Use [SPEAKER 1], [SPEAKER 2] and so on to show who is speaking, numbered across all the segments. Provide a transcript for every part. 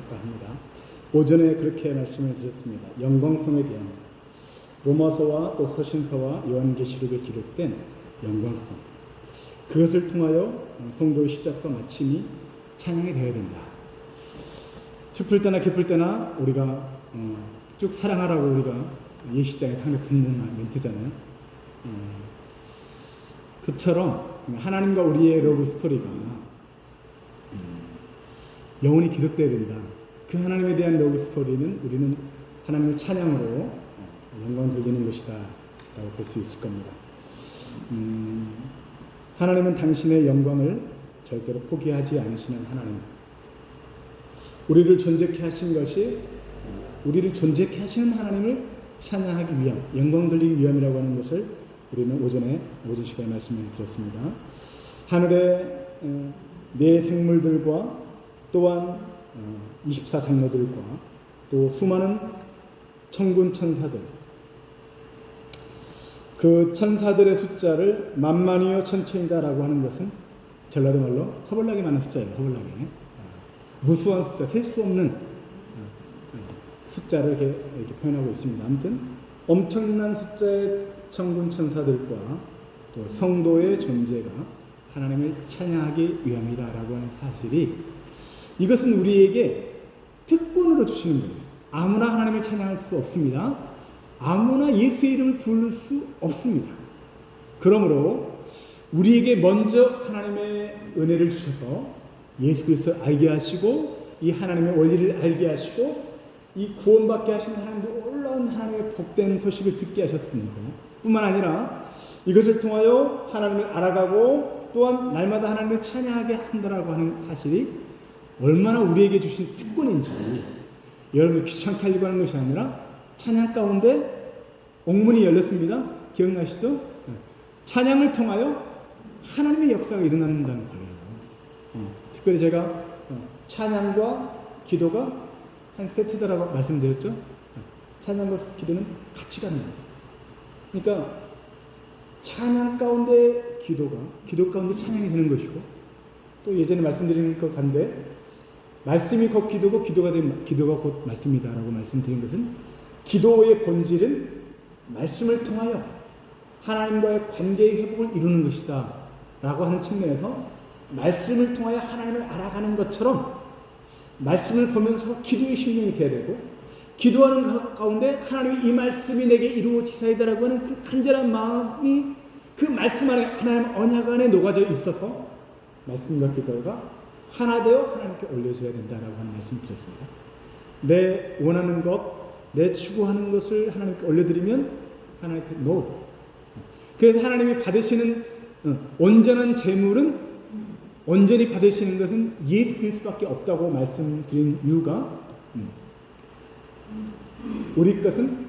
[SPEAKER 1] 않을까 합니다. 오전에 그렇게 말씀을 드렸습니다. 영광성에 대한 로마서와 또 서신서와 요한계시록에 기록된 영광성, 그것을 통하여 성도의 시작과 마침이 찬양이 되어야 된다. 슬플 때나 기쁠 때나 우리가 쭉 사랑하라고 우리가 예식장에서 항상 듣는 멘트잖아요. 그처럼 하나님과 우리의 러브 스토리가 영원히 계속돼야 된다. 그 하나님에 대한 러브 스토리는 우리는 하나님을 찬양으로 영광 돌리는 것이다 라고 볼 수 있을 겁니다. 하나님은 당신의 영광을 절대로 포기하지 않으시는 하나님, 우리를 존재케 하신 것이 우리를 존재케 하시는 하나님을 찬양하기 위함, 영광 돌리기 위함이라고 하는 것을 우리는 오전 시간에 말씀을 드렸습니다. 하늘의 네 생물들과 또한 24장로들과 또 수많은 천군 천사들, 그 천사들의 숫자를 만만이요 천천이다라고 하는 것은 전라도 말로 허벌나게 많은 숫자예요. 허벌나게 무수한 숫자, 셀 수 없는 숫자를 이렇게 표현하고 있습니다. 아무튼 엄청난 숫자의 천군 천사들과 또 성도의 존재가 하나님을 찬양하기 위함이다라고 하는 사실이, 이것은 우리에게 특권으로 주시는 거예요. 아무나 하나님을 찬양할 수 없습니다. 아무나 예수의 이름을 부를 수 없습니다. 그러므로 우리에게 먼저 하나님의 은혜를 주셔서 예수 그리스도를 알게 하시고 이 하나님의 원리를 알게 하시고 이 구원받게 하신 하나님도 놀라운 하나님의 복된 소식을 듣게 하셨습니다. 뿐만 아니라 이것을 통하여 하나님을 알아가고 또한 날마다 하나님을 찬양하게 한다라고 하는 사실이 얼마나 우리에게 주신 특권인지, 여러분 귀찮게 하려고 하는 것이 아니라 찬양 가운데 옥문이 열렸습니다. 기억나시죠? 찬양을 통하여 하나님의 역사가 일어난다는 거예요. 특별히 제가 찬양과 기도가 한 세트다라고 말씀드렸죠. 찬양과 기도는 같이 가는 거예요. 그러니까 찬양 가운데 기도 가운데 찬양이 되는 것이고, 또 예전에 말씀드린 것 같은데 말씀이 곧 기도고 기도가 곧 말씀이다라고 말씀드린 것은, 기도의 본질은 말씀을 통하여 하나님과의 관계의 회복을 이루는 것이다 라고 하는 측면에서 말씀을 통하여 하나님을 알아가는 것처럼 말씀을 보면서 기도의 심령이 되어야 되고, 기도하는 가운데 하나님이 이 말씀이 내게 이루어지사이다라고 하는 그 간절한 마음이 그 말씀 안에, 하나님 언약 안에 녹아져 있어서 말씀과 기도가 하나 되어 하나님께 올려줘야 된다라고 하는 말씀을 드렸습니다. 내 원하는 것, 내 추구하는 것을 하나님께 올려드리면 하나님께 no. 그래서 하나님이 받으시는 온전한 재물은, 온전히 받으시는 것은 예수 그리스도밖에 없다고 말씀드린 이유가, 우리 것은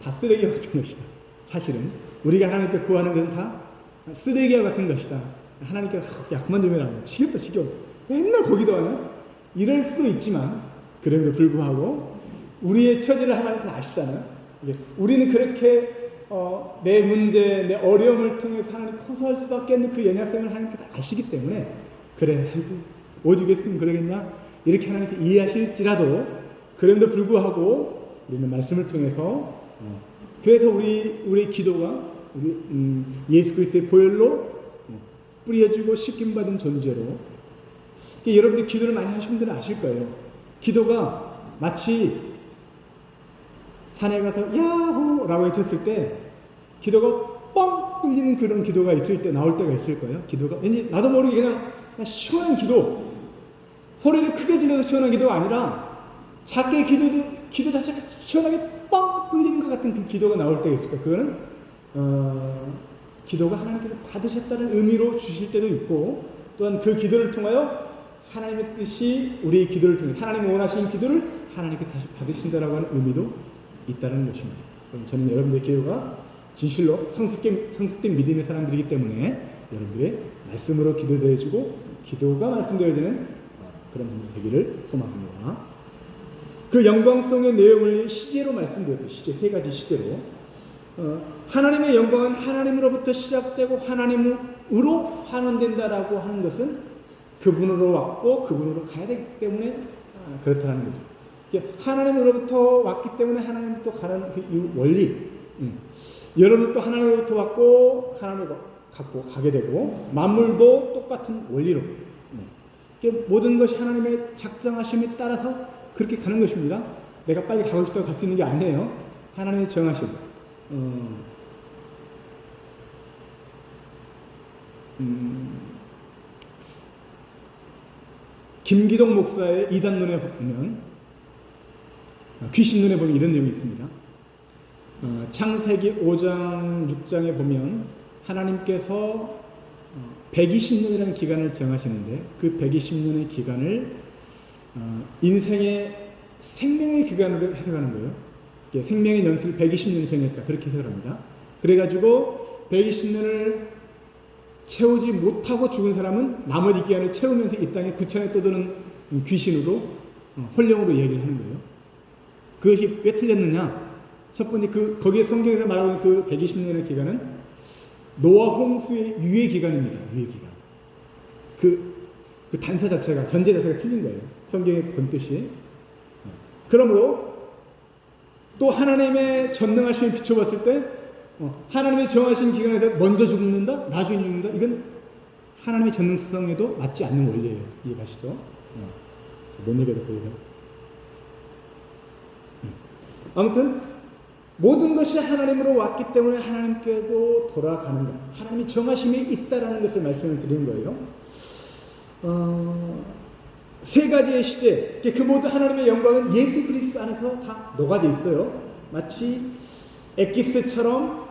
[SPEAKER 1] 다 쓰레기와 같은 것이다. 사실은 우리가 하나님께 구하는 것은 다 쓰레기와 같은 것이다. 하나님께 야 그만 좀 해라, 지겹다 지겨워, 맨날 거기도 하냐, 이럴 수도 있지만 그럼에도 불구하고 우리의 처지를 하나님께 아시잖아요. 우리는 그렇게 내 문제, 내 어려움을 통해서 하나님 호소할 수밖에 없는 그 연약성을 하나님께서 아시기 때문에, 그래 오죽했으면 그러겠냐 이렇게 하나님께 이해하실지라도 그럼에도 불구하고 우리는 말씀을 통해서 그래서 우리의 기도가 예수 그리스도의 보혈로 뿌려주고 씻김받은 존재로, 여러분들이 기도를 많이 하신 분들은 아실 거예요. 기도가 마치 산에 가서 야호 라고 외쳤을 때 기도가 뻥 뚫리는 그런 기도가 있을 때, 나올 때가 있을 거예요. 기도가 왠지 나도 모르게 그냥 시원한 기도, 소리를 크게 질러서 시원한 기도가 아니라 작게 기도 자체가 시원하게 뻥 뚫리는 것 같은 그 기도가 나올 때가 있을 거예요. 그거는 기도가 하나님께서 받으셨다는 의미로 주실 때도 있고, 또한 그 기도를 통하여 하나님의 뜻이 우리의 기도를 통해 하나님이 원하시는 기도를 하나님께 다시 받으신다라고 하는 의미도 있다는 것입니다. 그럼 저는 여러분들의 기도가 진실로 성숙된 믿음의 사람들이기 때문에 여러분들의 말씀으로 기도되어지고 기도가 말씀되어지는 그런 분들 되기를 소망합니다. 그 영광성의 내용을 시제로 말씀드렸어요. 시제, 세 가지 시제로. 하나님의 영광은 하나님으로부터 시작되고 하나님으로 환원된다라고 하는 것은 그분으로 왔고 그분으로 가야 되기 때문에 그렇다는 거죠. 하나님으로부터 왔기 때문에 하나님부터 가는 그 원리, 여러분도 하나님으로부터 왔고 하나님을 갖고 가게 되고 만물도 똑같은 원리로 모든 것이 하나님의 작정하심에 따라서 그렇게 가는 것입니다. 내가 빨리 가고 싶다고 갈 수 있는 게 아니에요. 하나님의 정하심. 김기동 목사의 이단론에 보면, 귀신론에 보면 이런 내용이 있습니다. 창세기 5장 6장에 보면 하나님께서 120년이라는 기간을 정하시는데 그 120년의 기간을 인생의 생명의 기간으로 해석하는 거예요. 생명의 연수를 120년을 정했다, 그렇게 해석을 합니다. 그래가지고 120년을 채우지 못하고 죽은 사람은 나머지 기간을 채우면서 이 땅에 구천에 떠도는 귀신으로, 혼령으로 얘기를 하는 거예요. 그것이 왜 틀렸느냐? 첫 번째, 거기에 성경에서 말하는 그 120년의 기간은 노아 홍수의 유예 기간입니다. 유예 기간. 그 단서 자체가, 전제 자체가 틀린 거예요. 성경의 본뜻이. 그러므로 또 하나님의 전능하심을 비춰봤을 때 하나님의 정하신 기간에서 먼저 죽는다? 나중에 죽는다? 이건 하나님의 전능성에도 맞지 않는 원리예요. 이해가시죠? 뭔 얘기가 보여요? 아무튼 모든 것이 하나님으로 왔기 때문에 하나님께도 돌아가는 것, 하나님이 정하심이 있다라는 것을 말씀을 드리는 거예요. 세 가지의 시제, 그 모든 하나님의 영광은 예수 그리스도 안에서 다 녹아져 있어요. 마치 엑기스처럼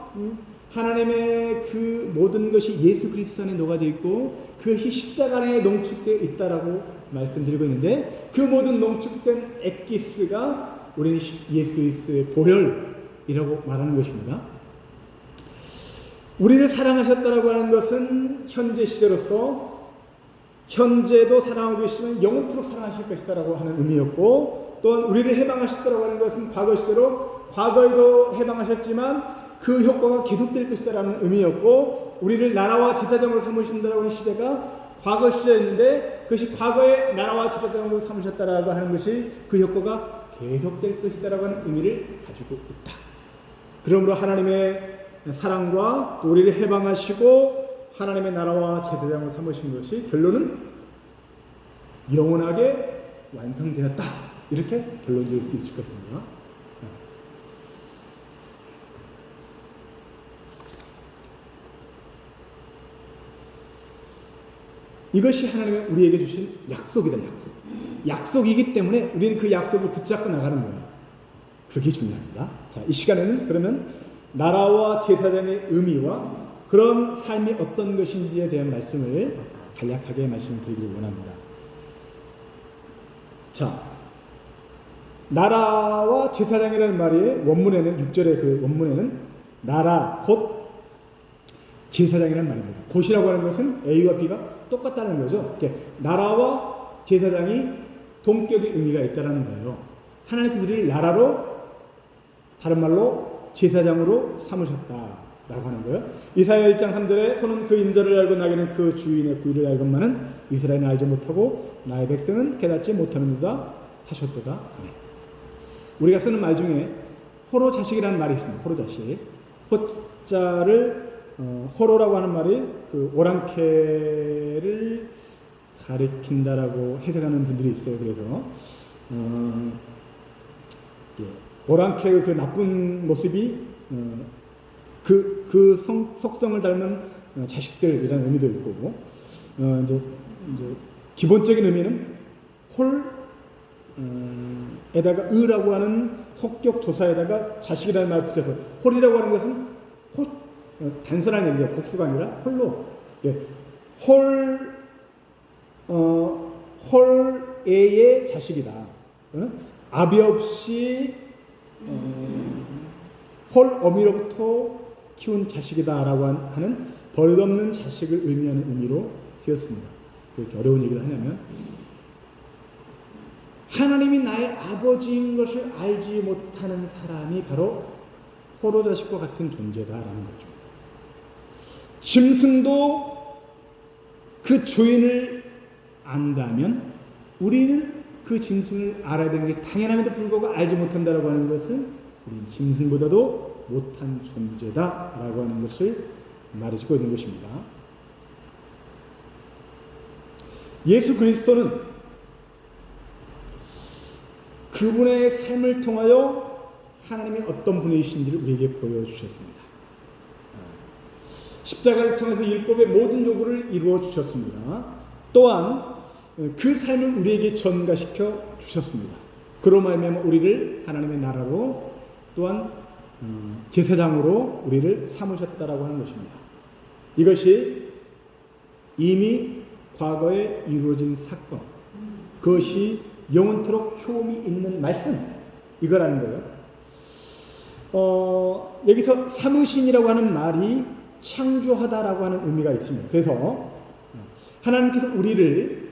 [SPEAKER 1] 하나님의 그 모든 것이 예수 그리스도 안에 녹아져 있고 그것이 십자가 안에 농축되어 있다라고 말씀드리고 있는데, 그 모든 농축된 엑기스가 우리는 예수 그리스도의 보혈이라고 말하는 것입니다. 우리를 사랑하셨다라고 하는 것은 현재 시제로서 현재도 사랑하고 계시면 영원토록 사랑하실 것이다라고 하는 의미였고, 또한 우리를 해방하셨다라고 하는 것은 과거 시제로 과거에도 해방하셨지만 그 효과가 계속될 것이다라는 의미였고, 우리를 나라와 제사장으로 삼으신다라고 하는 시제가 과거 시제였는데 그것이 과거의 나라와 제사장으로 삼으셨다라고 하는 것이 그 효과가 계속될 것이다라고 하는 의미를 가지고 있다. 그러므로 하나님의 사랑과 또 우리를 해방하시고 하나님의 나라와 제사장으로 삼으신 것이 결론은 영원하게 완성되었다, 이렇게 결론 지을 수 있을 것입니다. 이것이 하나님의 우리에게 주신 약속이다. 약속이기 때문에 우리는 그 약속을 붙잡고 나가는 거예요. 그게 중요합니다. 자, 이 시간에는 그러면 나라와 제사장의 의미와 그런 삶이 어떤 것인지에 대한 말씀을 간략하게 말씀드리길 원합니다. 자, 나라와 제사장이라는 말이 원문에는 6절의 그 원문에는 나라 곧 제사장이라는 말입니다. 곧이라고 하는 것은 A와 B가 똑같다는 거죠. 나라와 제사장이 동격의 의미가 있다는 거예요. 하나님께서 우리를 나라로, 다른 말로 제사장으로 삼으셨다라고 하는 거예요. 이사야 1장 3절에 손은 그 임자를 알고 나귀는 그 주인의 구의를 알건만은 이스라엘은 알지 못하고 나의 백성은 깨닫지 못하는도다 하셨도다. 아멘. 우리가 쓰는 말 중에 호로 자식이라는 말이 있습니다. 호로 자식. 호자를 호로라고 하는 말이 그 오랑캐를 가리킨다라고 해석하는 분들이 있어요. 그래서 오랑캐의 그 나쁜 모습이 그 속성을 닮은 자식들이라는 의미도 있고, 이제 기본적인 의미는 홀에다가 의라고 하는 속격 조사에다가 자식이라는 말을 붙여서 홀이라고 하는 것은 단순한 얘기죠. 복수가 아니라 홀로. 홀애의 자식이다. 아비 없이 홀 어미로부터 키운 자식이다라고 하는 버릇없는 자식을 의미하는 의미로 쓰였습니다. 그렇게 어려운 얘기를 하냐면, 하나님이 나의 아버지인 것을 알지 못하는 사람이 바로 호로 자식과 같은 존재다라는 거죠. 짐승도 그 주인을 안다면 우리는 그 짐승을 알아야 되는 게 당연함에도 불구하고 알지 못한다라고 하는 것은 우리 짐승보다도 못한 존재다라고 하는 것을 말해주고 있는 것입니다. 예수 그리스도는 그분의 삶을 통하여 하나님이 어떤 분이신지를 우리에게 보여주셨습니다. 십자가를 통해서 율법의 모든 요구를 이루어 주셨습니다. 또한 그 삶을 우리에게 전가시켜 주셨습니다. 그로 말미암아 우리를 하나님의 나라로 또한 제사장으로 우리를 삼으셨다라고 하는 것입니다. 이것이 이미 과거에 이루어진 사건, 그것이 영원토록 효험이 있는 말씀, 이거라는 거예요. 여기서 삼으신이라고 하는 말이 창조하다라고 하는 의미가 있습니다. 그래서 하나님께서 우리를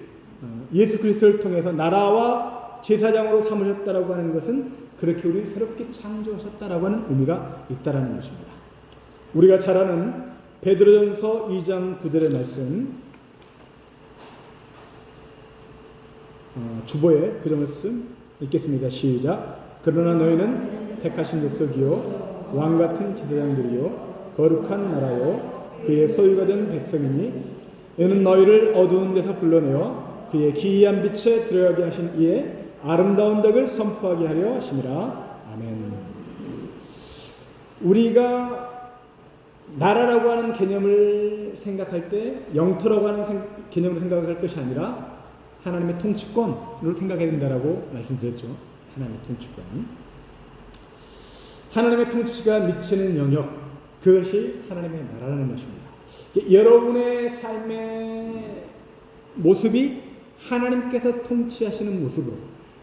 [SPEAKER 1] 예수 그리스도를 통해서 나라와 제사장으로 삼으셨다라고 하는 것은 그렇게 우리를 새롭게 창조하셨다라고 하는 의미가 있다라는 것입니다. 우리가 잘 아는 베드로전서 2장 9절의 말씀, 주보의 구절 말씀 읽겠습니다. 시작. 그러나 너희는 택하신 족속이요 왕같은 제사장들이요 거룩한 나라요 그의 소유가 된 백성이니 이는 너희를 어두운 데서 불러내어 그의 기이한 빛에 들어가게 하신 이의 아름다운 덕을 선포하게 하려 하심이라. 아멘. 우리가 나라라고 하는 개념을 생각할 때 영토라고 하는 개념을 생각할 것이 아니라 하나님의 통치권으로 생각해야 된다라고 말씀드렸죠. 하나님의 통치권. 하나님의 통치가 미치는 영역, 그것이 하나님의 나라라는 것입니다. 여러분의 삶의 모습이 하나님께서 통치하시는 모습으로,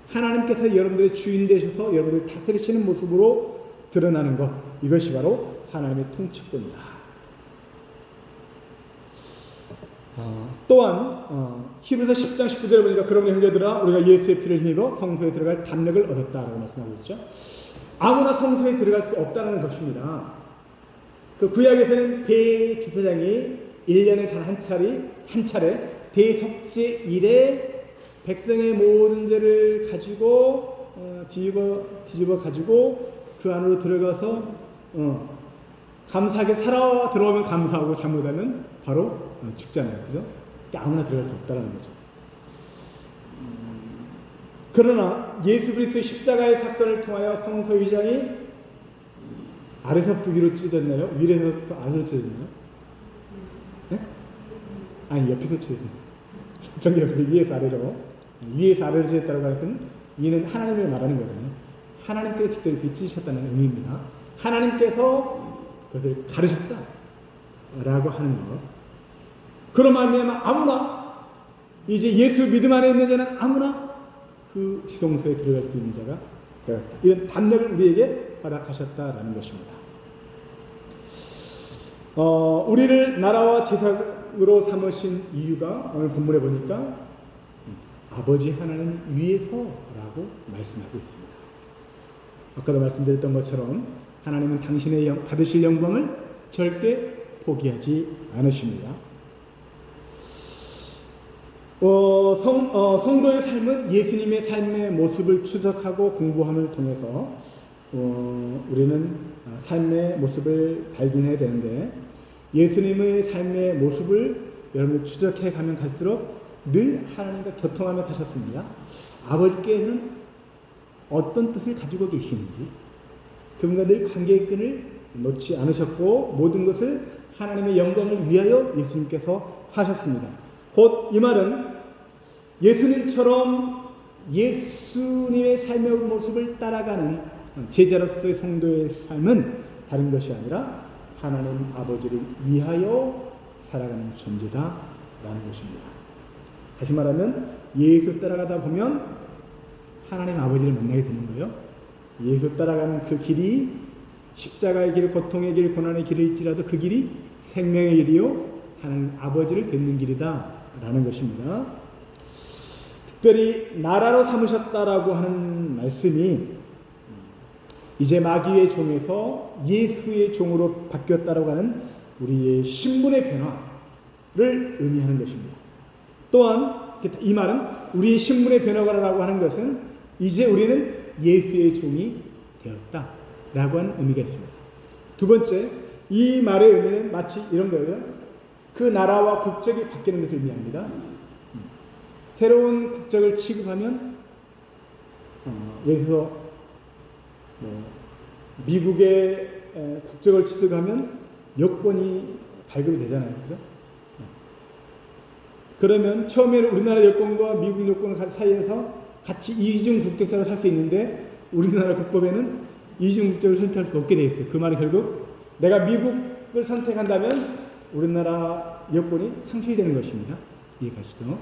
[SPEAKER 1] 하나님께서 여러분들의 주인 되셔서 여러분들을 다스리시는 모습으로 드러나는 것, 이것이 바로 하나님의 통치권이다. 또한 히브리서 10장 19절에 보니까 그러므로 형제들아 우리가 예수의 피를 힘입어 성소에 들어갈 담력을 얻었다라고 말씀하고 있죠. 아무나 성소에 들어갈 수 없다는 것입니다. 그 구약에서는 대제사장이 1년에 단 한 차례 대속죄 일에 백성의 모든 죄를 가지고 뒤집어 가지고 그 안으로 들어가서 감사하게 살아 들어오면 감사하고 잘못하면 바로 죽잖아요. 그죠? 아무나 들어갈 수 없다는 거죠. 그러나 예수 그리스도의 십자가의 사건을 통하여 성소 위장이 아래서부터 위로 찢어졌나요? 위에서부터 아래로 찢어졌나요? 네? 아니 옆에서 찢어졌나요? 성경에 위에서 아래로 찢어졌다고 하는 것은 이는 하나님을 말하는 거잖아요. 하나님께서 직접 이렇게 찢으셨다는 의미입니다. 하나님께서 그것을 가르셨다라고 하는 것. 그런 말미암아 아무나 이제 예수 믿음 안에 있는 자는 아무나 그 지성소에 들어갈 수 있는 자가 이런 담력을 우리에게 허락하셨다라는 것입니다. 우리를 나라와 제사장으로 삼으신 이유가 오늘 본문에 보니까 아버지 하나님 위에서라고 말씀하고 있습니다. 아까도 말씀드렸던 것처럼 하나님은 당신의 받으실 영광을 절대 포기하지 않으십니다. 성도의 삶은 예수님의 삶의 모습을 추적하고 공부함을 통해서 우리는 삶의 모습을 발견해야 되는데, 예수님의 삶의 모습을 여러분이 추적해 가면 갈수록 늘 하나님과 교통하며 사셨습니다. 아버지께서는 어떤 뜻을 가지고 계시는지 그분과 늘 관계의 끈을 놓지 않으셨고 모든 것을 하나님의 영광을 위하여 예수님께서 사셨습니다. 곧 이 말은 예수님처럼 예수님의 삶의 모습을 따라가는 제자로서의 성도의 삶은 다른 것이 아니라 하나님 아버지를 위하여 살아가는 존재다라는 것입니다. 다시 말하면 예수 따라가다 보면 하나님 아버지를 만나게 되는 거예요. 예수 따라가는 그 길이 십자가의 길, 고통의 길, 고난의 길일지라도 그 길이 생명의 길이요 하나님 아버지를 뵙는 길이다라는 것입니다. 특별히 나라로 삼으셨다라고 하는 말씀이 이제 마귀의 종에서 예수의 종으로 바뀌었다라고 하는 우리의 신분의 변화를 의미하는 것입니다. 또한 이 말은 우리의 신분의 변화라고 하는 것은 이제 우리는 예수의 종이 되었다라고 하는 의미가 있습니다. 두 번째, 이 말의 의미는 마치 이런 거예요. 그 나라와 국적이 바뀌는 것을 의미합니다. 새로운 국적을 취급하면 예를 들어서 미국의 국적을 취득하면 여권이 발급이 되잖아요. 그죠? 그러면 처음에는 우리나라 여권과 미국 여권 사이에서 같이 이중 국적자가 살 수 있는데 우리나라 국법에는 이중 국적을 선택할 수 없게 돼 있어요. 그 말은 결국 내가 미국을 선택한다면 우리나라 여권이 상실되는 것입니다. 이해가시죠?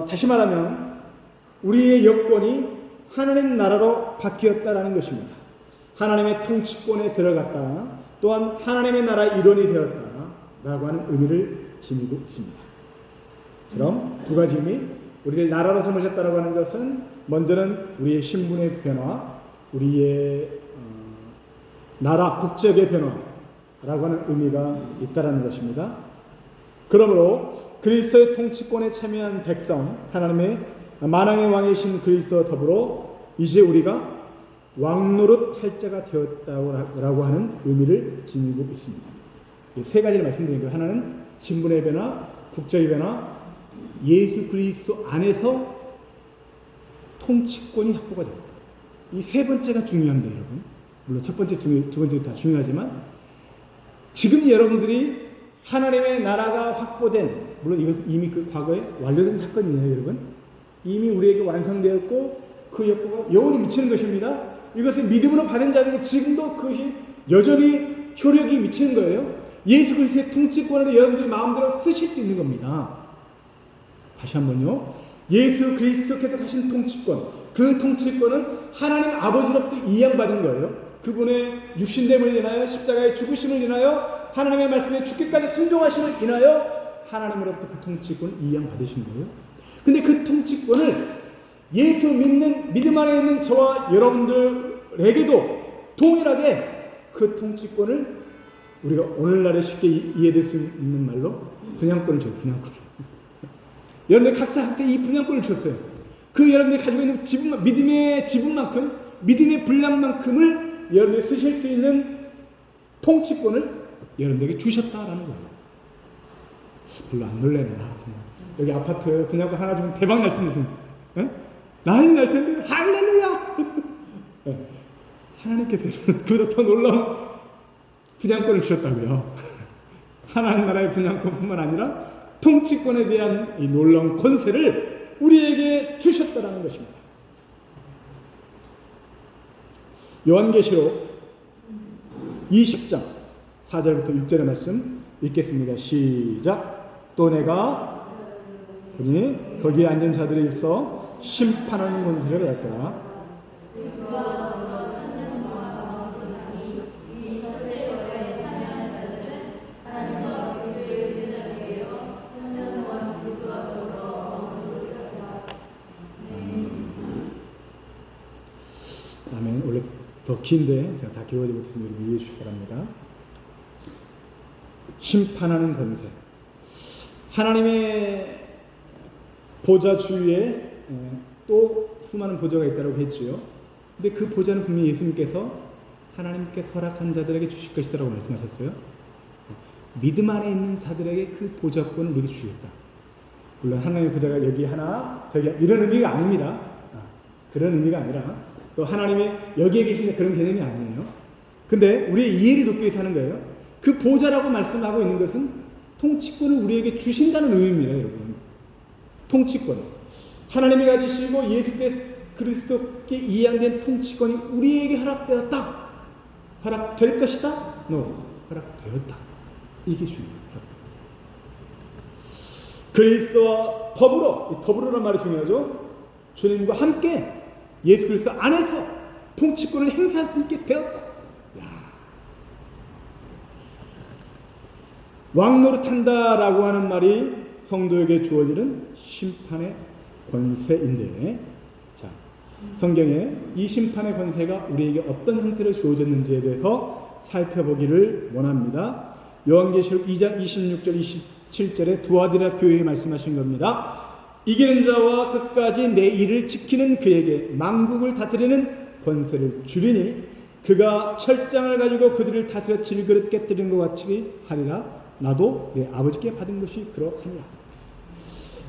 [SPEAKER 1] 다시 말하면 우리의 여권이 하나님 나라로 바뀌었다라는 것입니다. 하나님의 통치권에 들어갔다. 또한 하나님의 나라의 일원이 되었다라고 하는 의미를 지니고 있습니다. 그럼 두 가지 의미, 우리를 나라로 삼으셨다라고 하는 것은 먼저는 우리의 신분의 변화, 우리의 나라 국적의 변화라고 하는 의미가 있다라는 것입니다. 그러므로 그리스도의 통치권에 참여한 백성, 하나님의 만왕의 왕이신 그리스도와 더불어 이제 우리가 왕노릇 할 자가 되었다고 하는 의미를 지니고 있습니다. 세 가지를 말씀드린 거예요. 하나는 신분의 변화, 국적의 변화, 예수 그리스도 안에서 통치권이 확보가 되었다. 이 세 번째가 중요합니다, 여러분. 물론 첫 번째, 두 번째 다 중요하지만 지금 여러분들이 하나님의 나라가 확보된, 물론 이것은 이미 그 과거에 완료된 사건이에요, 여러분. 이미 우리에게 완성되었고 그 역사가 영원히 미치는 것입니다. 이것을 믿음으로 받은 자들에게 지금도 그것이 여전히 효력이 미치는 거예요. 예수 그리스도의 통치권을 여러분들이 마음대로 쓰실 수 있는 겁니다. 다시 한번요. 예수 그리스도께서 하신 통치권, 그 통치권은 하나님 아버지로부터 이양받은 거예요. 그분의 육신됨을 인하여 십자가의 죽으심을 인하여 하나님의 말씀에 죽기까지 순종하심을 인하여 하나님으로부터 그 통치권을 이양받으신 거예요. 근데 그 통치권을 예수 믿는 믿음 안에 있는 저와 여러분들에게도 동일하게 그 통치권을 우리가 오늘날에 쉽게 이해될 수 있는 말로 분양권을 줘요. 분양권. 여러분들 각자 이 분양권을 줬어요. 그 여러분들이 가지고 있는 지분, 믿음의 지분만큼, 믿음의 분량만큼을 여러분들이 쓰실 수 있는 통치권을 여러분들에게 주셨다라는 거예요. 별로 안 놀래네. 여기 아파트 분양권 하나 주면 대박 날 텐데 지금. 난리 날 텐데. 할렐루야! 하나님께서 그보다 더 놀라운 분양권을 주셨다고요. 하나님 나라의 분양권뿐만 아니라 통치권에 대한 이 놀라운 권세를 우리에게 주셨다라는 것입니다. 요한계시록 20장 4절부터 6절의 말씀 읽겠습니다. 시작. 또 내가 보니 거기에 앉은 자들이 있어 심판하는 권세를 얻더라. 아멘. 원래 더 긴데 제가 다 기록하지 못해서 이해해 주시기 바랍니다. 심판하는 권세. 하나님의 보좌 주위에 또 수많은 보좌가 있다고 했지요. 근데 그 보좌는 분명히 예수님께서 하나님께서 허락한 자들에게 주실 것이라고 말씀하셨어요. 믿음 안에 있는 자들에게 그 보좌권을 우리에게 주셨다. 물론 하나님의 보좌가 여기 하나 저기 이런 의미가 아닙니다. 그런 의미가 아니라 또 하나님이 여기에 계신 그런 개념이 아니에요. 근데 우리의 이해를 돕기 위해서 하는 거예요. 그 보좌라고 말씀하고 있는 것은 통치권을 우리에게 주신다는 의미입니다, 여러분. 통치권. 하나님이 가지시고 예수 그리스도께 이양된 통치권이 우리에게 허락되었다. 허락될 것이다? No. 허락되었다. 이게 중요합니다. 그리스도와 더불어라는 말이 중요하죠. 주님과 함께 예수 그리스도 안에서 통치권을 행사할 수 있게 되었다. 왕노릇한다라고 하는 말이 성도에게 주어지는 심판의 권세인데, 자, 성경에 이 심판의 권세가 우리에게 어떤 형태로 주어졌는지에 대해서 살펴보기를 원합니다. 요한계시록 2장 26절 27절에 두아디라 교회에 말씀하신 겁니다. 이기는 자와 끝까지 내 일을 지키는 그에게 만국을 다스리는 권세를 주리니 그가 철장을 가지고 그들을 다스려 질그릇 깨뜨리는 것 같이 하리라. 나도 내 아버지께 받은 것이 그러하니라.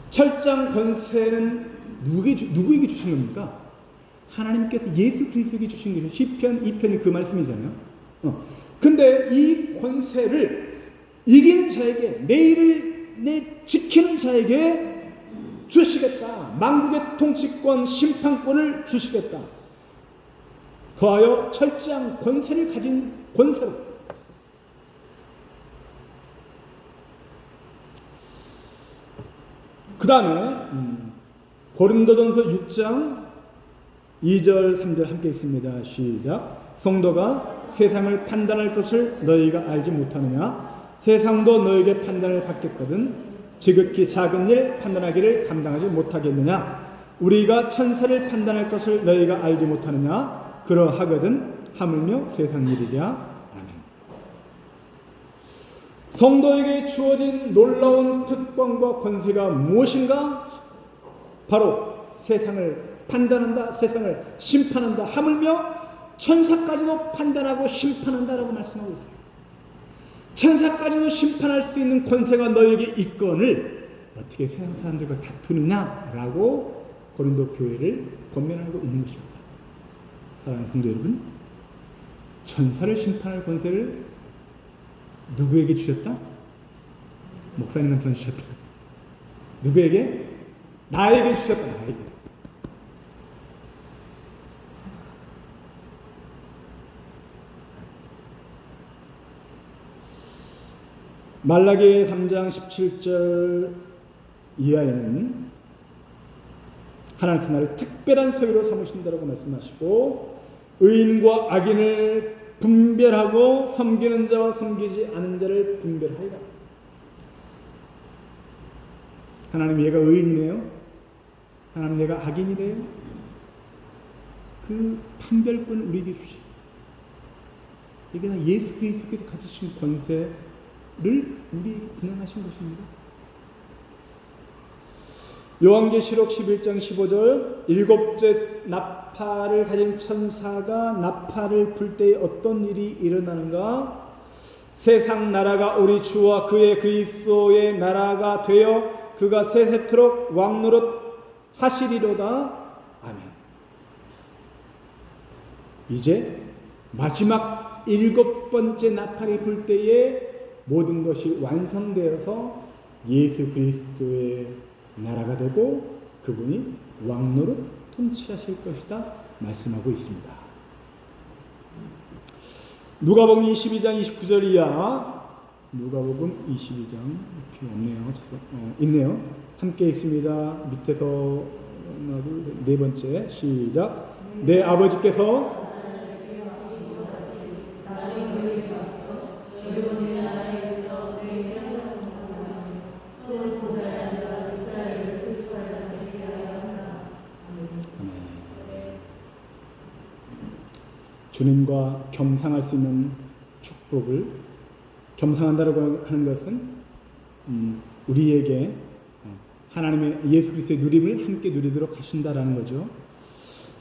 [SPEAKER 1] 철장 권세는 누구에게 주신 겁니까? 하나님께서 예수 그리스도에게 주신 것이죠. 시편 2편이 그 말씀이잖아요. 근데 이 권세를 이기는 자에게, 내 지키는 자에게 주시겠다. 만국의 통치권, 심판권을 주시겠다. 더하여 철저한 권세를 가진 권세로. 그 다음에 고린도전서 6장 2절 3절 함께 읽습니다. 시작. 성도가 세상을 판단할 것을 너희가 알지 못하느냐? 세상도 너에게 판단을 받겠거든 지극히 작은 일 판단하기를 감당하지 못하겠느냐? 우리가 천사를 판단할 것을 너희가 알지 못하느냐? 그러하거든 하물며 세상 일이랴. 아멘. 성도에게 주어진 놀라운 특권과 권세가 무엇인가? 바로 세상을 판단한다, 세상을 심판한다, 하물며 천사까지도 판단하고 심판한다라고 말씀하고 있어요. 천사까지도 심판할 수 있는 권세가 너에게 있건을 어떻게 세상 사람들과 다투느냐라고 고린도 교회를 권면하고 있는 것입니다. 사랑하는 성도 여러분, 천사를 심판할 권세를 누구에게 주셨다? 목사님한테 주셨다. 누구에게? 나에게 주셨다. 나에게. 말라기 3장 17절 이하에는 하나님께서 나를 특별한 서유로 삼으신다라고 말씀하시고 의인과 악인을 분별하고 섬기는 자와 섬기지 않은 자를 분별하리라. 하나님 얘가 의인이네요. 하나님 얘가 악인이래요. 그 판별권을 우리에게 주시고 이게 다 예수 그리스도께서 가지신 권세를 우리에게 분양하신 것입니다. 요한계시록 11장 15절 일곱째 나팔을 가진 천사가 나팔을 불 때에 어떤 일이 일어나는가? 세상 나라가 우리 주와 그의 그리스도의 나라가 되어 그가 세세토록 왕노릇 하시리로다. 아멘. 이제 마지막 일곱 번째 나팔이 불 때에 모든 것이 완성되어서 예수 그리스도의 나라가 되고 그분이 왕노릇 통치하실 것이다 말씀하고 있습니다. 누가복음 22장 29절 이하, 누가복음 22장 필요 없네요. 있네요. 함께 읽습니다. 밑에서 하나, 둘, 네 번째 시작. 내 아버지께서 주님과 겸상할 수 있는 축복을, 겸상한다라고 하는 것은 우리에게 하나님의 예수 그리스도의 누림을 함께 누리도록 하신다라는 거죠.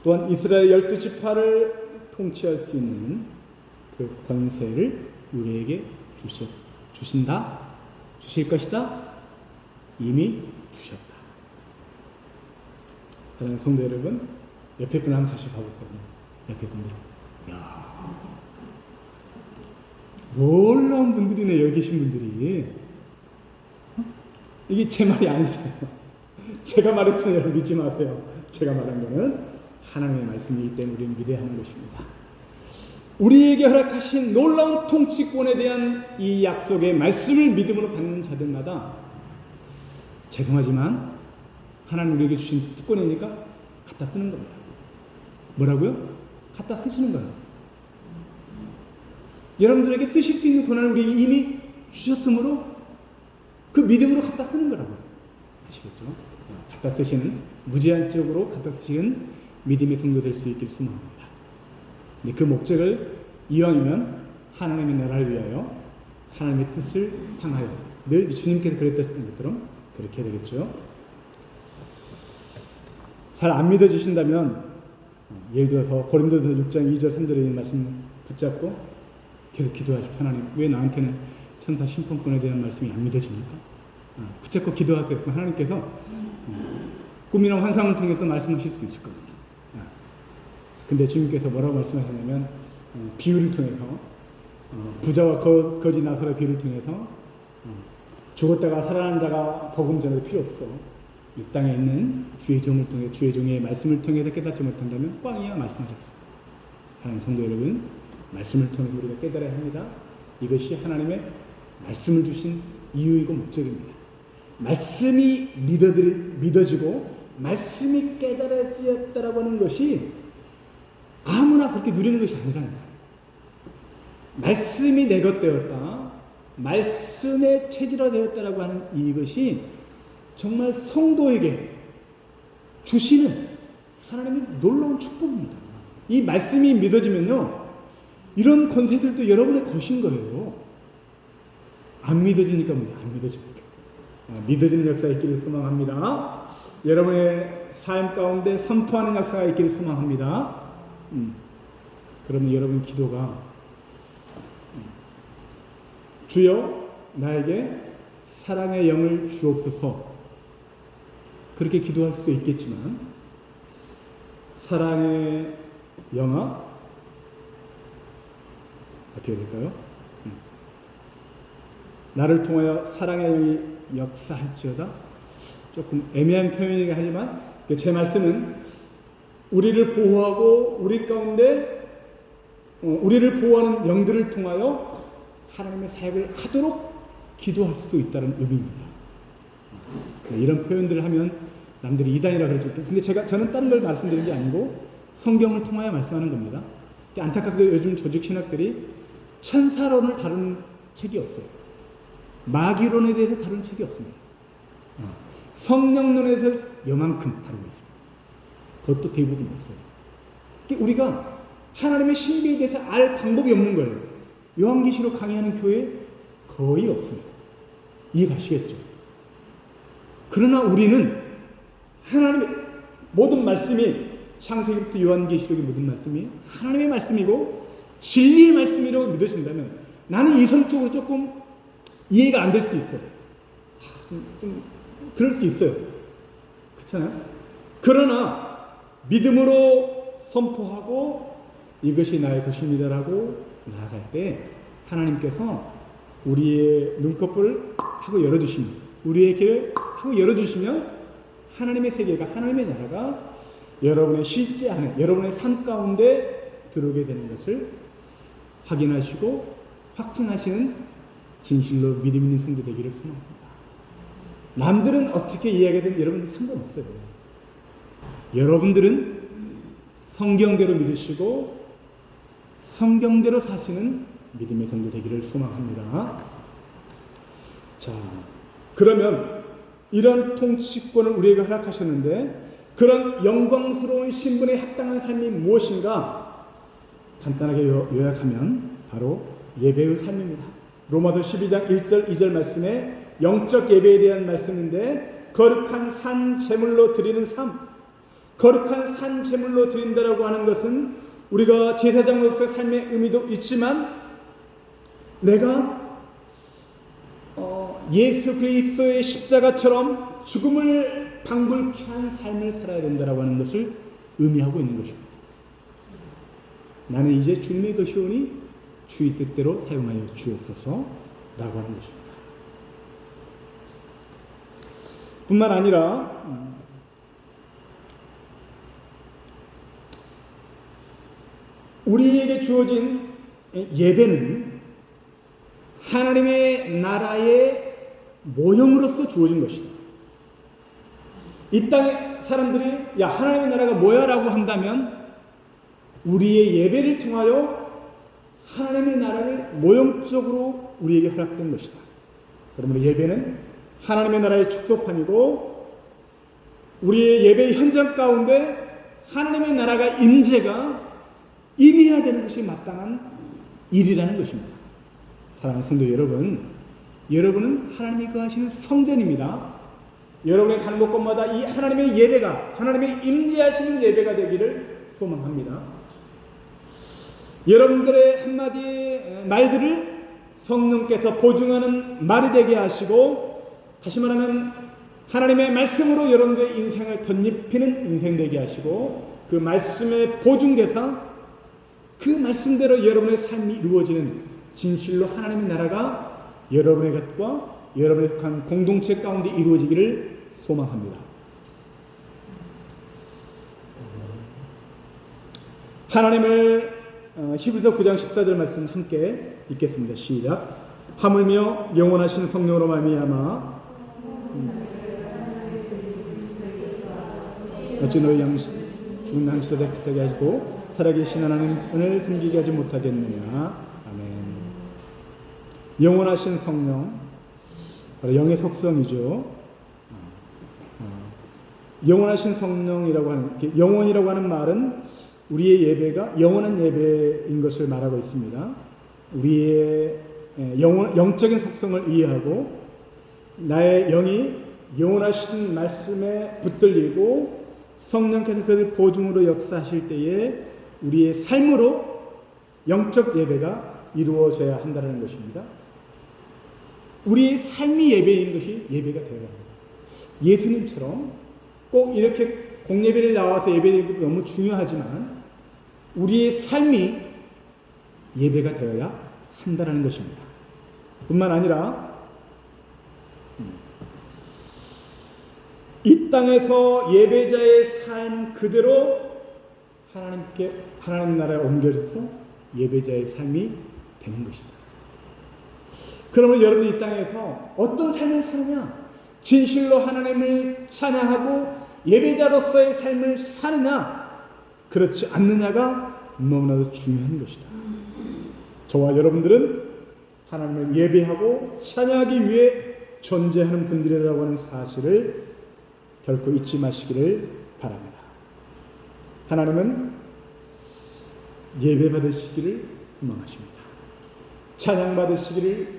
[SPEAKER 1] 또한 이스라엘 12지파를 통치할 수 있는 그 권세를 우리에게 주신다, 주실 것이다, 이미 주셨다. 사랑하는 성도 여러분, 옆에 분 한번 다시 봐보세요. 옆에 분들. 야, 놀라운 분들이네. 여기 계신 분들이. 이게 제 말이 아니세요. 제가 말했던 여러분 믿지 마세요. 제가 말한 거는 하나님의 말씀이기 때문에 우리는 믿어야 하는 것입니다. 우리에게 허락하신 놀라운 통치권에 대한 이 약속의 말씀을 믿음으로 받는 자들마다 죄송하지만 하나님 우리에게 주신 특권이니까 갖다 쓰는 겁니다. 뭐라고요? 갖다 쓰시는 거예요. 여러분들에게 쓰실 수 있는 권한을 우리에게 이미 주셨으므로 그 믿음으로 갖다 쓰는 거라고. 아시겠죠? 갖다 쓰시는, 무제한적으로 갖다 쓰시는 믿음의 성도 될 수 있길 소망합니다. 근데 그 목적을 이왕이면 하나님의 나라를 위하여 하나님의 뜻을 향하여 늘 주님께서 그랬던 것처럼 그렇게 해야 되겠죠. 잘 안 믿어지신다면 예를 들어서 고린도서 6장 2절 3절에 있는 말씀 붙잡고 계속 기도하십시오. 하나님, 왜 나한테는 천사 심판권에 대한 말씀이 안 믿어집니까? 붙잡고 기도하세요. 하나님께서 꿈이나 환상을 통해서 말씀하실 수 있을 겁니다. 근데 주님께서 뭐라고 말씀하셨냐면 비유를 통해서 부자와 거지 나사로의 비유를 통해서 죽었다가 살아난 자가 복음 전해도 필요 없어. 이 땅에 있는 주의 종을 통해 주의 종의 말씀을 통해서 깨닫지 못한다면 꽝이야 말씀하셨어요. 사랑하는 성도 여러분, 말씀을 통해서 우리가 깨달아야 합니다. 이것이 하나님의 말씀을 주신 이유이고 목적입니다. 말씀이 믿어지고 말씀이 깨달아지었다라고 하는 것이 아무나 그렇게 누리는 것이 아니라는 거예요. 말씀이 내 것 되었다, 말씀의 체질화되었다라고 하는 이것이 정말 성도에게 주시는 하나님의 놀라운 축복입니다. 이 말씀이 믿어지면요, 이런 권세들도 여러분의 것인 거예요. 안 믿어지니까 안 믿어집니까? 믿어지는 역사가 있기를 소망합니다. 여러분의 삶 가운데 선포하는 역사가 있기를 소망합니다. 그러면 여러분 기도가 주여 나에게 사랑의 영을 주옵소서, 그렇게 기도할 수도 있겠지만, 사랑의 영아 어떻게 될까요? 나를 통하여 사랑의 영이 역사할지어다. 조금 애매한 표현이긴 하지만 제 말씀은 우리를 보호하고 우리 가운데 우리를 보호하는 영들을 통하여 하나님의 사역을 하도록 기도할 수도 있다는 의미입니다. 이런 표현들을 하면 남들이 이단이라 그러죠. 근데 저는 다른 걸 말씀드리는 게 아니고 성경을 통하여 말씀하는 겁니다. 안타깝게도 요즘 조직 신학들이 천사론을 다루는 책이 없어요. 마귀론에 대해서 다루는 책이 없습니다. 성령론에 대해서 요만큼 다루고 있습니다. 그것도 대부분 없어요. 우리가 하나님의 신비에 대해서 알 방법이 없는 거예요. 요한계시록 강의하는 교회 거의 없습니다. 이해가시겠죠? 그러나 우리는 하나님의 모든 말씀이, 창세기부터 요한계시록의 모든 말씀이 하나님의 말씀이고 진리의 말씀이라고 믿으신다면, 나는 이성적으로 조금 이해가 안 될 수도 있어요. 좀 그럴 수 있어요. 그렇잖아요? 그러나 믿음으로 선포하고 이것이 나의 것입니다라고 나아갈 때 하나님께서 우리의 눈꺼풀을 하고 열어주시면, 우리의 길을 하고 열어주시면 하나님의 세계가, 하나님의 나라가 여러분의 실제 안에, 여러분의 삶 가운데 들어오게 되는 것을 확인하시고 확증하시는 진실로 믿음 있는 성도 되기를 소망합니다. 남들은 어떻게 이야기하든 여러분들 상관없어요. 여러분들은 성경대로 믿으시고 성경대로 사시는 믿음의 성도 되기를 소망합니다. 자, 그러면 이런 통치권을 우리에게 허락하셨는데 그런 영광스러운 신분에 합당한 삶이 무엇인가? 간단하게 요약하면 바로 예배의 삶입니다. 로마서 12장 1절 2절 말씀에 영적 예배에 대한 말씀인데, 거룩한 산 제물로 드리는 삶, 거룩한 산 제물로 드린다라고 하는 것은 우리가 제사장으로서의 삶의 의미도 있지만, 내가 예수 그리스도의 십자가처럼 죽음을 방불케 한 삶을 살아야 된다라고 하는 것을 의미하고 있는 것입니다. 나는 이제 주님의 것이 오니 주의 뜻대로 사용하여 주옵소서라고 하는 것입니다. 뿐만 아니라 우리에게 주어진 예배는 하나님의 나라의 모형으로서 주어진 것이다. 이 땅의 사람들이 야 하나님의 나라가 뭐야? 라고 한다면 우리의 예배를 통하여 하나님의 나라를 모형적으로 우리에게 허락된 것이다. 그러므로 예배는 하나님의 나라의 축소판이고, 우리의 예배의 현장 가운데 하나님의 나라가 임재가 임해야 되는 것이 마땅한 일이라는 것입니다. 사랑하는 성도 여러분, 여러분은 하나님이 거하시는 성전입니다. 여러분이 가는 곳곳마다 이 하나님의 예배가, 하나님의 임재하시는 예배가 되기를 소망합니다. 여러분들의 한마디 말들을 성령께서 보증하는 말이 되게 하시고, 다시 말하면 하나님의 말씀으로 여러분들의 인생을 덧입히는 인생 되게 하시고, 그 말씀에 보증돼서 그 말씀대로 여러분의 삶이 이루어지는 진실로 하나님의 나라가 여러분의 곁과 여러분의 속한 공동체 가운데 이루어지기를 소망합니다. 하나님을 히브리서 9장 14절 말씀 함께 읽겠습니다. 시작. 하물며 영원하신 성령으로 말미암아 어찌 너희 죽은 양식을 깨끗하게 하시고 살아계신 하나님을 섬기게 하지 못하겠느냐. 아멘. 영원하신 성령, 바로 영의 속성이죠. 영원하신 성령이라고 하는, 영원이라고 하는 말은 우리의 예배가 영원한 예배인 것을 말하고 있습니다. 우리의 영적인 속성을 이해하고 나의 영이 영원하신 말씀에 붙들리고 성령께서 그들 보증으로 역사하실 때에 우리의 삶으로 영적 예배가 이루어져야 한다는 것입니다. 우리의 삶이 예배인 것이 예배가 되어야 합니다. 예수님처럼 꼭 이렇게 공예배를 나와서 예배드리는 것도 너무 중요하지만 우리의 삶이 예배가 되어야 한다는 것입니다. 뿐만 아니라 이 땅에서 예배자의 삶 그대로 하나님 나라에 옮겨져서 예배자의 삶이 되는 것이다. 그러면 여러분이 이 땅에서 어떤 삶을 사느냐? 진실로 하나님을 찬양하고 예배자로서의 삶을 사느냐? 그렇지 않느냐가 너무나도 중요한 것이다. 저와 여러분들은 하나님을 예배하고 찬양하기 위해 존재하는 분들이라고 하는 사실을 결코 잊지 마시기를 바랍니다. 하나님은 예배 받으시기를 소망하십니다. 찬양 받으시기를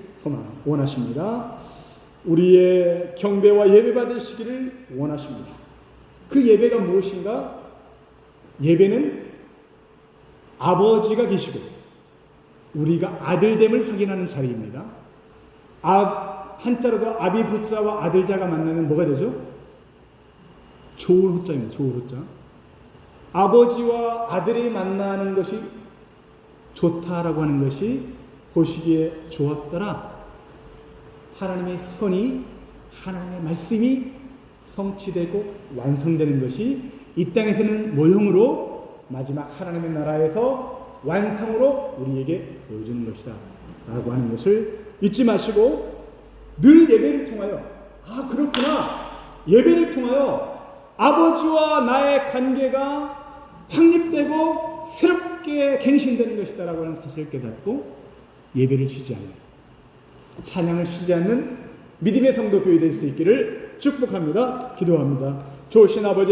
[SPEAKER 1] 원하십니다. 우리의 경배와 예배 받으시기를 원하십니다. 그 예배가 무엇인가? 예배는 아버지가 계시고 우리가 아들됨을 확인하는 자리입니다. 한자로도 아비부자와 아들자가 만나면 뭐가 되죠? 좋을 호자입니다. 좋을 호자. 아버지와 아들이 만나는 것이 좋다라고 하는 것이 보시기에 좋았더라. 하나님의 선이, 하나님의 말씀이 성취되고 완성되는 것이 이 땅에서는 모형으로 마지막 하나님의 나라에서 완성으로 우리에게 보여주는 것이다 라고 하는 것을 잊지 마시고 늘 예배를 통하여 그렇구나. 예배를 통하여 아버지와 나의 관계가 확립되고 새롭게 갱신되는 것이다 라고 하는 사실을 깨닫고 예배를 쉬지 않는, 찬양을 쉬지 않는 믿음의 성도 교회 될 수 있기를 축복합니다. 기도합니다. 좋으신 아버지